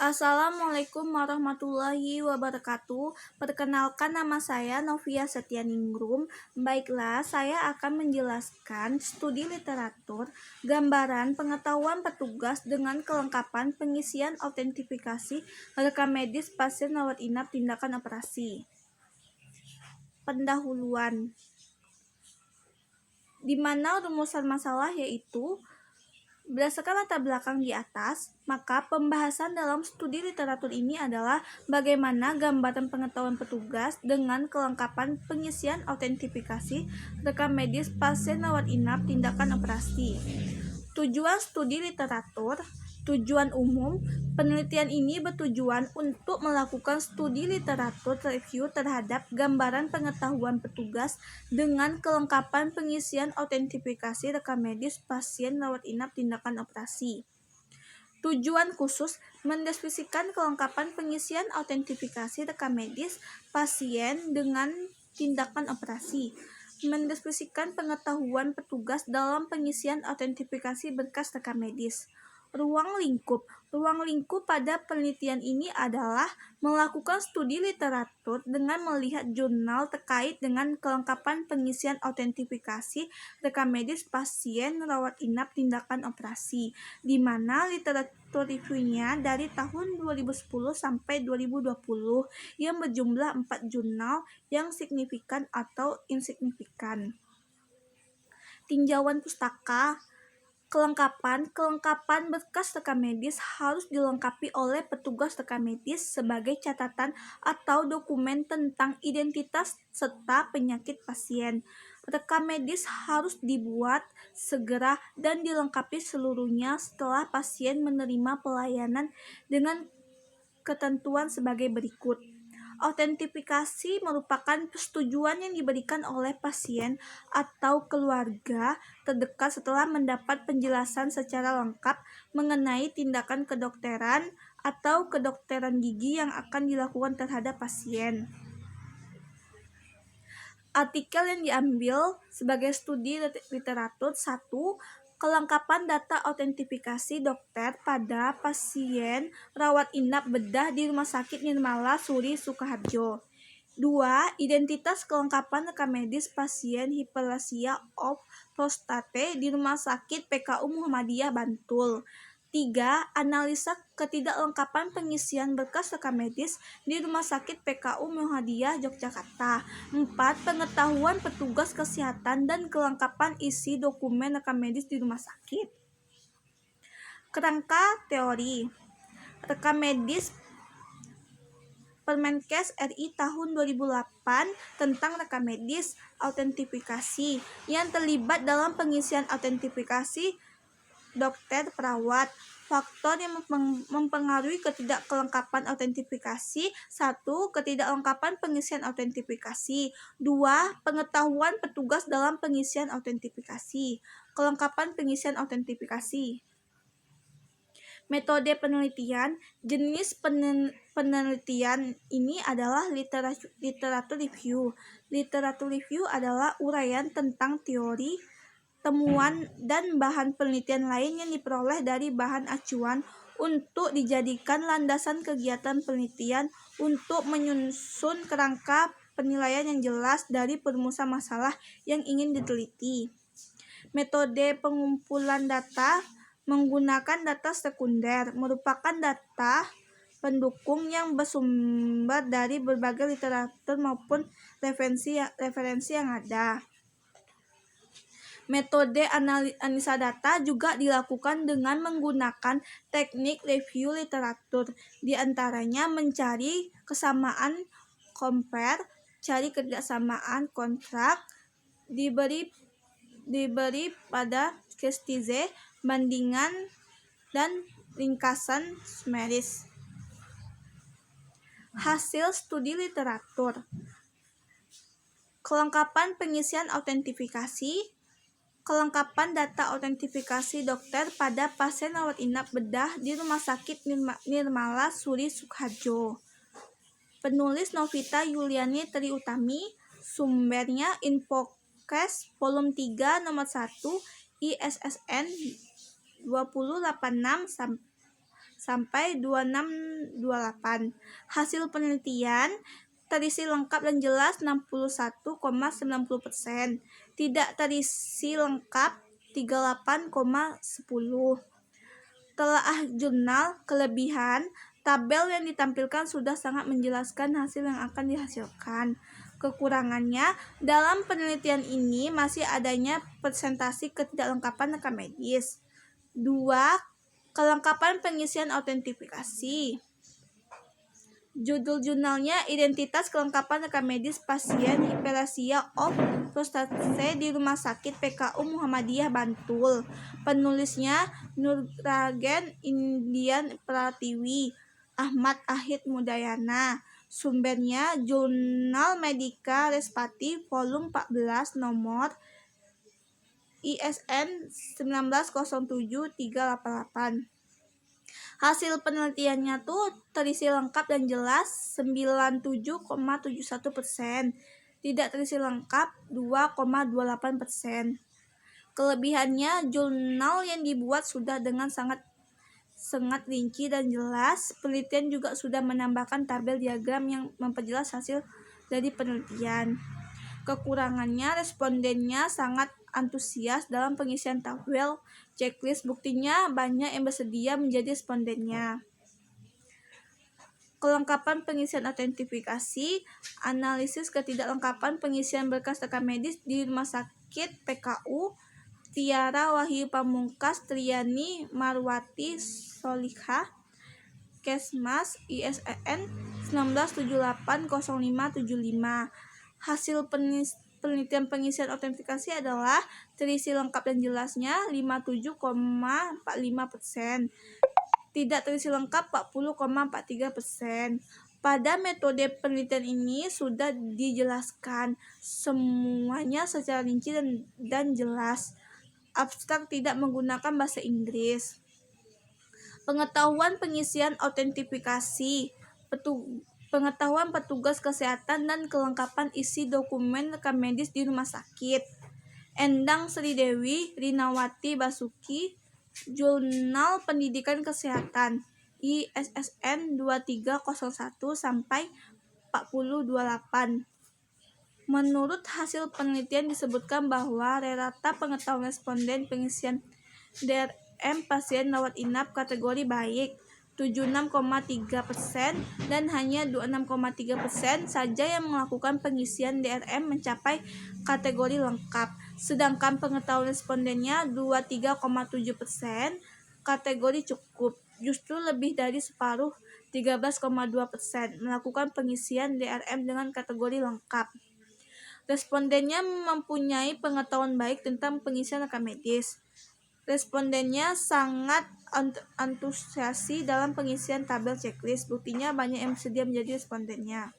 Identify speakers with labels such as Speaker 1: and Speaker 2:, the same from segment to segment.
Speaker 1: Assalamualaikum warahmatullahi wabarakatuh. Perkenalkan, nama saya Novia Setianingrum. Baiklah, saya akan menjelaskan studi literatur, gambaran pengetahuan petugas dengan kelengkapan pengisian autentifikasi rekam medis pasien rawat inap tindakan operasi. Pendahuluan, di mana rumusan masalah yaitu berdasarkan latar belakang di atas, maka pembahasan dalam studi literatur ini adalah bagaimana gambaran pengetahuan petugas dengan kelengkapan pengisian autentifikasi rekam medis pasien rawat inap tindakan operasi. Tujuan studi literatur. Tujuan umum, penelitian ini bertujuan untuk melakukan studi literatur review terhadap gambaran pengetahuan petugas dengan kelengkapan pengisian autentifikasi rekam medis pasien rawat inap tindakan operasi. Tujuan khusus, mendeskripsikan kelengkapan pengisian autentifikasi rekam medis pasien dengan tindakan operasi. Mendeskripsikan pengetahuan petugas dalam pengisian autentifikasi berkas rekam medis. Ruang lingkup. Ruang lingkup pada penelitian ini adalah melakukan studi literatur dengan melihat jurnal terkait dengan kelengkapan pengisian autentifikasi rekam medis pasien rawat inap tindakan operasi, di mana literatur reviewnya dari tahun 2010 sampai 2020 yang berjumlah 4 jurnal yang signifikan atau insignifikan. Tinjauan pustaka. Kelengkapan berkas rekam medis harus dilengkapi oleh petugas rekam medis sebagai catatan atau dokumen tentang identitas serta penyakit pasien. Rekam medis harus dibuat segera dan dilengkapi seluruhnya setelah pasien menerima pelayanan dengan ketentuan sebagai berikut. Autentifikasi merupakan persetujuan yang diberikan oleh pasien atau keluarga terdekat setelah mendapat penjelasan secara lengkap mengenai tindakan kedokteran atau kedokteran gigi yang akan dilakukan terhadap pasien. Artikel yang diambil sebagai studi literatur. 1. Kelengkapan data autentifikasi dokter pada pasien rawat inap bedah di Rumah Sakit Nirmala Suri Sukoharjo. 2. Identitas kelengkapan rekam medis pasien hiperplasia of prostate di Rumah Sakit PKU Muhammadiyah Bantul. 3. Analisa ketidaklengkapan pengisian berkas rekam medis di Rumah Sakit PKU Muhammadiyah Yogyakarta. 4. Pengetahuan petugas kesehatan dan kelengkapan isi dokumen rekam medis di rumah sakit. Kerangka teori. Rekam medis Permenkes RI tahun 2008 tentang rekam medis autentifikasi yang terlibat dalam pengisian autentifikasi dokter perawat. Faktor yang mempengaruhi ketidakkelengkapan autentifikasi. 1. Ketidaklengkapan pengisian autentifikasi. 2. Pengetahuan petugas dalam pengisian autentifikasi. Kelengkapan pengisian autentifikasi. Metode penelitian. Jenis penelitian ini adalah literatur review. Literatur review adalah uraian tentang teori, temuan, dan bahan penelitian lain yang diperoleh dari bahan acuan untuk dijadikan landasan kegiatan penelitian untuk menyusun kerangka penilaian yang jelas dari perumusan masalah yang ingin diteliti. Metode pengumpulan data menggunakan data sekunder, merupakan data pendukung yang bersumber dari berbagai literatur maupun referensi yang ada. Metode analisa data juga dilakukan dengan menggunakan teknik review literatur, di antaranya mencari kesamaan compare, cari ketidaksamaan kontrak, diberi pada skestise, bandingan, dan ringkasan summaries. Hasil studi literatur. Kelengkapan pengisian autentifikasi. Kelengkapan data autentifikasi dokter pada pasien rawat inap bedah di Rumah Sakit Nirmala Suri Sukoharjo. Penulis Novita Yuliani Triutami. Sumbernya Infocast Volume 3 Nomor 1 ISSN 2086 sampai 2628. Hasil penelitian terisi lengkap dan jelas 61,90%, tidak terisi lengkap 38,10%. Telaah jurnal kelebihan, tabel yang ditampilkan sudah sangat menjelaskan hasil yang akan dihasilkan. Kekurangannya, dalam penelitian ini masih adanya presentasi ketidaklengkapan rekam medis. 2. Kelengkapan pengisian autentifikasi. Judul jurnalnya Identitas Kelengkapan Rekam Medis Pasien Hiperesia of Prostase di Rumah Sakit PKU Muhammadiyah Bantul. Penulisnya Nurragen Indian Pratiwi, Ahmad Ahid Mudayana. Sumbernya Jurnal Medica Respati volume 14 nomor ISN 1907-388. Hasil penelitiannya tuh terisi lengkap dan jelas 97,71%, tidak terisi lengkap 2,28%. Kelebihannya, jurnal yang dibuat sudah dengan sangat rinci dan jelas. Penelitian juga sudah menambahkan tabel diagram yang memperjelas hasil dari penelitian. Kekurangannya, respondennya sangat antusias dalam pengisian tabel checklist, buktinya banyak yang bersedia menjadi respondennya. Kelengkapan pengisian autentifikasi, analisis ketidaklengkapan pengisian berkas rekam medis di Rumah Sakit PKU Tiara Wahyu Pamungkas Triani Marwati Solikha, Kesmas ISN 19780575. Hasil penelitian pengisian autentikasi adalah terisi lengkap dan jelasnya 57,45%, tidak terisi lengkap 40,43%. Pada metode penelitian ini sudah dijelaskan semuanya secara rinci dan jelas. Abstrak tidak menggunakan bahasa Inggris. Pengetahuan pengisian autentifikasi, pengetahuan petugas kesehatan dan kelengkapan isi dokumen rekam medis di rumah sakit. Endang Sri Dewi Rinawati Basuki, Jurnal Pendidikan Kesehatan, ISSN 2301 sampai 4028. Menurut hasil penelitian disebutkan bahwa rata pengetahuan responden pengisian DRM pasien rawat inap kategori baik 76,3% dan hanya 26,3% saja yang melakukan pengisian DRM mencapai kategori lengkap. Sedangkan pengetahuan respondennya 23,7% kategori cukup. Justru lebih dari separuh 13,2% melakukan pengisian DRM dengan kategori lengkap. Respondennya mempunyai pengetahuan baik tentang pengisian rekam medis. Respondennya sangat antusiasi dalam pengisian tabel checklist, buktinya banyak yang bersedia menjadi respondennya.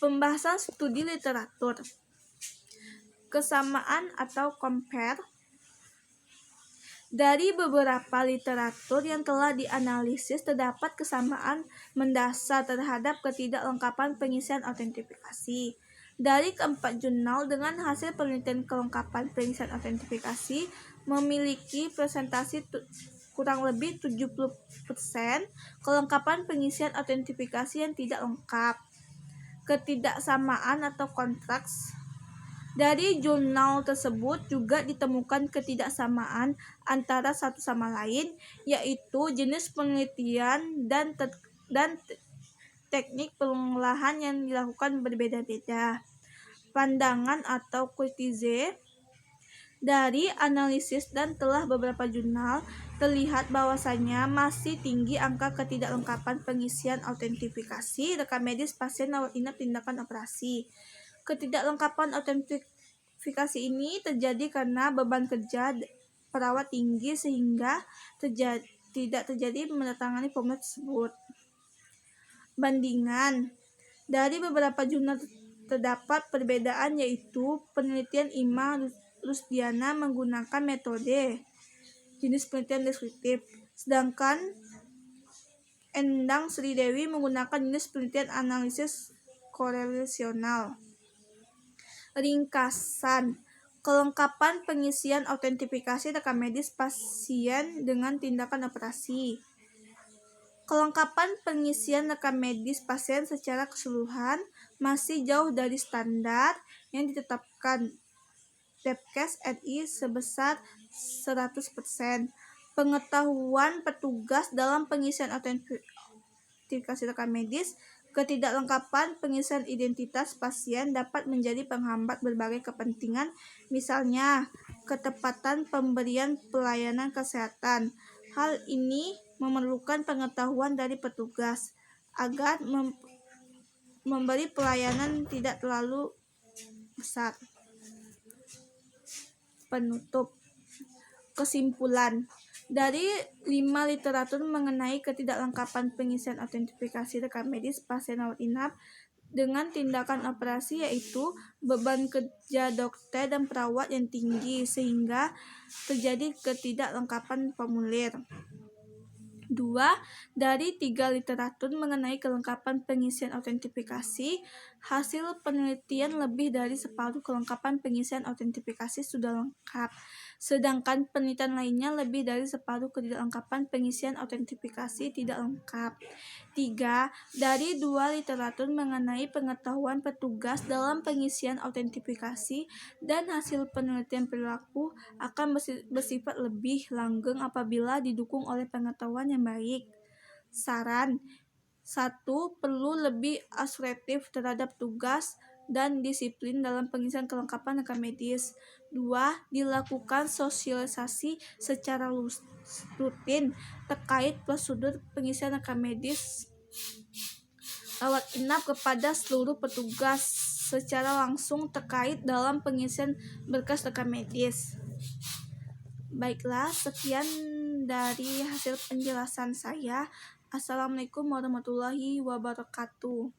Speaker 1: Pembahasan studi literatur. Kesamaan atau compare. Dari beberapa literatur yang telah dianalisis, terdapat kesamaan mendasar terhadap ketidaklengkapan pengisian autentifikasi. Dari keempat jurnal dengan hasil penelitian kelengkapan pengisian autentifikasi memiliki presentasi kurang lebih 70% kelengkapan pengisian autentifikasi yang tidak lengkap. Ketidaksamaan atau kontraks. Dari jurnal tersebut juga ditemukan ketidaksamaan antara satu sama lain, yaitu jenis penelitian dan teknik pengolahan yang dilakukan berbeda-beda. Pandangan atau kritik. Dari analisis dan telah beberapa jurnal, terlihat bahwasanya masih tinggi angka ketidaklengkapan pengisian autentifikasi rekam medis pasien rawat inap tindakan operasi. Ketidaklengkapan autentifikasi ini terjadi karena beban kerja perawat tinggi sehingga tidak terjadi menandatangani formulir tersebut. Bandingan. Dari beberapa jurnal terdapat perbedaan, yaitu penelitian Ima Rusdiana menggunakan metode jenis penelitian deskriptif, sedangkan Endang Sri Dewi menggunakan jenis penelitian analisis korelasional. Ringkasan. Kelengkapan pengisian autentifikasi rekam medis pasien dengan tindakan operasi. Kelengkapan pengisian rekam medis pasien secara keseluruhan masih jauh dari standar yang ditetapkan Depkes RI sebesar 100%. Pengetahuan petugas dalam pengisian autentifikasi rekam medis. Ketidaklengkapan pengisian identitas pasien dapat menjadi penghambat berbagai kepentingan, misalnya ketepatan pemberian pelayanan kesehatan. Hal ini memerlukan pengetahuan dari petugas agar memberi pelayanan tidak terlalu besar. Penutup. Kesimpulan. Dari 5 literatur mengenai ketidaklengkapan pengisian autentifikasi rekam medis pasien rawat inap dengan tindakan operasi, yaitu beban kerja dokter dan perawat yang tinggi sehingga terjadi ketidaklengkapan formulir. 2. Dari 3 literatur mengenai kelengkapan pengisian autentifikasi, hasil penelitian lebih dari separuh kelengkapan pengisian autentifikasi sudah lengkap, sedangkan penelitian lainnya lebih dari separuh ketidaklengkapan pengisian autentifikasi tidak lengkap. 3. Dari 2 literatur mengenai pengetahuan petugas dalam pengisian autentifikasi dan hasil penelitian perilaku akan bersifat lebih langgeng apabila didukung oleh pengetahuan yang baik. Saran. 1. Perlu lebih asertif terhadap tugas dan disiplin dalam pengisian kelengkapan rekam medis. 2. Dilakukan sosialisasi secara rutin terkait prosedur pengisian rekam medis rawat inap kepada seluruh petugas secara langsung terkait dalam pengisian berkas rekam medis. Baiklah, sekian dari hasil penjelasan saya. Assalamualaikum warahmatullahi wabarakatuh.